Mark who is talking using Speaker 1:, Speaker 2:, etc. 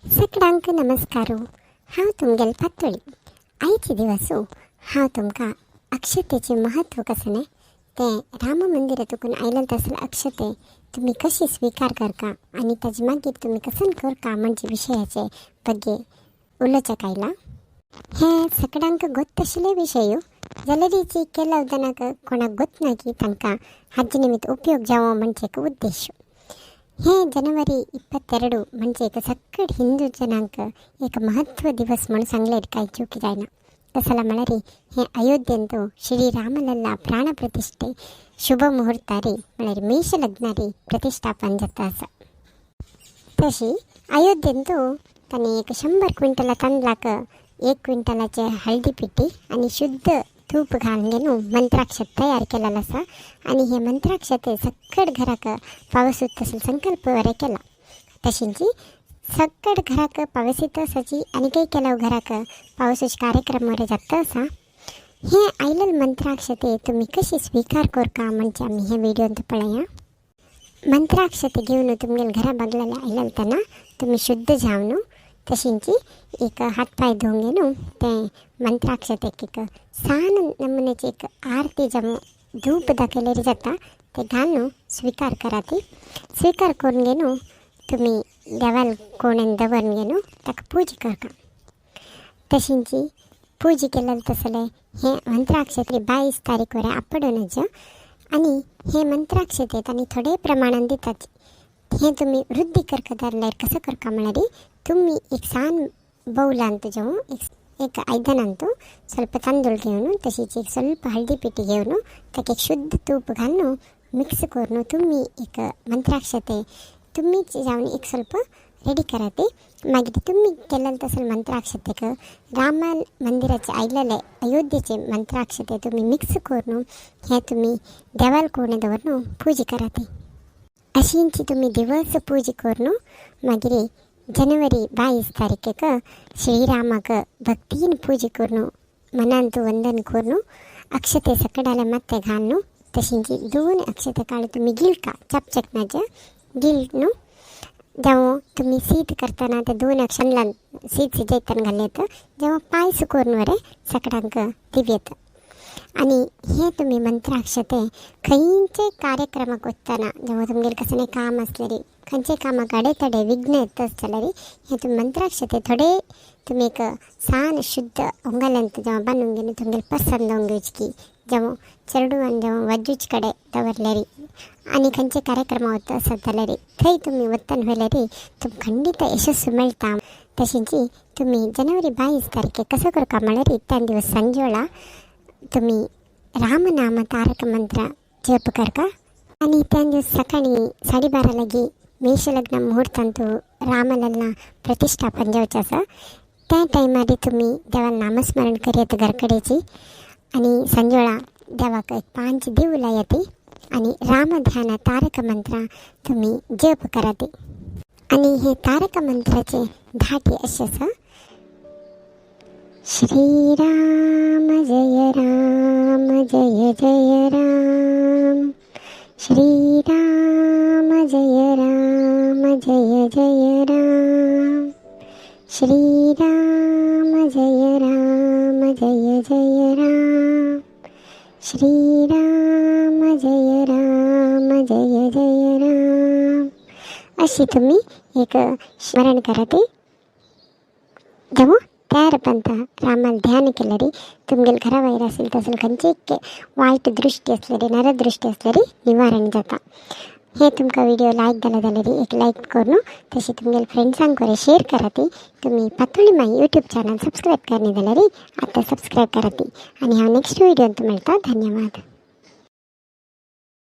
Speaker 1: सगळ्यांक नमस्कारो. हांव तुमगेल पातोळी. आयचे दिवसो हांव तुमकां अक्षतेचे महत्व कशें न्ही तें राम मंदिरातून आयलें तसले अक्षते तुम्ही कशी स्वीकार करता आनी ताजे मागीर तुम्ही कसन करता म्हणजे विशयाचे बग्गे उलोवचें आयलां. हे सगळ्यांक गोत आशिल्ले विशय जाल्यार हिची केल्या उदनाक कोणाक गोत ना की तांकां हाजे निमित्त उपयोग जावो म्हणजे एक उद्देश. हे जनवरी 22 म्हणजे एक सगळे हिंदू जनांक एक महत्व दिवस म्हणून सांगल्यार कांय चूक जायना. कसला म्हळ्यार हे अयोध्येंत श्री रामलल्ला प्राणप्रतिष्ठे शुभ मुहूर्तारी म्हळ्यार मेष लग्नारी प्रतिष्ठापन जाता आसा. तशी अयोध्येंत तांणी एक 100 क्विंटला तांदळाक 1 क्विंटलाचे हळदी पिठी आणि शुद्ध तूप घालून घेऊन मंत्राक्षत तयार केलेला आसा. आणि हे मंत्राक्षते सगळे घराक पावसूत तसले संकल्प वरे केला. तशींची सगळे घराक पावसीत असाची आणि काही केल्या घराक पावसाचे कार्यक्रम वरे जाता आसा. हे आयलेले मंत्राक्षते तुम्ही कशी स्वीकार करता म्हणजे आम्ही हे व्हिडिओत पळया. मंत्राक्षते घेऊन तुमगेल घरा बागलेले आयलेले तेन्ना तुम्ही शुद्ध जावन तशींची एक हात पाय धुवून घेऊन ते मंत्राक्षतेक एक सान नमुन्याची एक आरती जमो धूप दाखयलेली जाता ते घालून स्वीकार करा. ती स्वीकार करून घेऊन तुम्ही देवाल कोणेन दवरून घेऊन ताका पूजा करता. तशींची पूजा केलेले तसले हे मंत्राक्षते 22 तारीख वरे आपडूनच आणि हे मंत्राक्षते आनी थोडे प्रमाणात दितात. हे तुम्ही वृद्धी करता धरल्यार कसं करता म्हळ्यार तुम्ही एक सान बौलांत जाऊन एक आयदनांत ಸ್ವಲ್ಪ तांदूळ घेऊन तशीच एक ಸ್ವಲ್ಪ हळदी पिठी घेऊन ताका एक शुद्ध तूप घालून मिक्स करून तुम्ही एक मंत्राक्षते तुम्हीच जाऊन एक ಸ್ವಲ್ಪ रेडी करा. ते मागीर तुम्ही केलेले तसले मंत्राक्षतेक राम मंदिराचे आयलेले अयोध्येचे मंत्राक्षते तुम्ही मिक्स करून हे तुम्ही देवाल कोणे दवरून पूजा करा. ते अशींची तुम्ही दिवस पूजा करून मागीर जनवरी 22 तारीखेक श्रीरामाक भक्तीन पूजा करून मनांत वंदन करून अक्षते सकडाला मत्ते घालून तशींची 2 अक्षते काढून तुम्ही गिलका चपचकनाच्या गिलनू जेव्हा तुम्ही शीत करताना ते 2 अक्षरांना शीत शिजयताना घालत जेव्हा पायस करून वरे सगळ्यांक दिव्यत. आणि हे तुम्ही मंत्राक्षते खंयचे कार्यक्रमाक वचताना जेव्हा तुमगेर कसले काम असलेली खंयचे कामाक अडेतडे विघ्न येत जाल्यार हे तुम्ही मंत्राक्षते थोडे तुम्ही एक सान शुद्ध अंगाल्यांत जेव्हा बांदून घेऊन तुमगेर पसंद घेवची की जेव्हा चेडून जेव्हा वजूच कडेन दवरल्यार आणि खंयचे कार्यक्रम वता आसत जाल्यार थंय तुम्ही वतन व्हेल्यार तुमकां खंडीत यशस्वी मेळटा. तशींची तुम्ही जनवरी 22 तारखेक कसो करता म्हळ्यार त्या दिवस सांजे वेळा तुम्ही रामनाम तारक मंत्र जप करता. आणि त्या दिवस सकाळी 12:30 लागी मेषलग्न मुहूर्तांत रामलल्ला प्रतिष्ठापन जावचें आसा. त्या टायमार तुम्ही देवाला नामस्मरण करियत घरकडेची आणि सांजे वेळा देवाक एक 5 दिव लायती आणि रामध्यान तारक मंत्र तुम्ही जप करा. ते आणि हे तारक मंत्राचे धाटी असे आसा. श्रीराम जय राम जय जय राम श्रीराम जय राम जय जय राम श्रीराम जय राम जय जय राम श्रीराम जय राम जय जय राम अशी तुम्ही एक स्मरण करा. ते जेव्हा तयार पंथ रामाला ध्यान केल्यार तुमगेल घरा वयर असेल तसले खंयची वायट दृष्टी असलेली नरदृष्टी असलेली निवारण जाता. हे तुमकां व्हिडिओ लायक जाला जाल्यार एक लायक करून तशी तुमगेल फ्रेंड्सांक वरे शेअर करा. ती तुम्ही पातोळी माई यूट्यूब चॅनल सबस्क्राईब करणे जाल्यार आता सबस्क्राईब करा. ती आणि हांव नेक्स्ट व्हिडिओत मेळटा. धन्यवाद.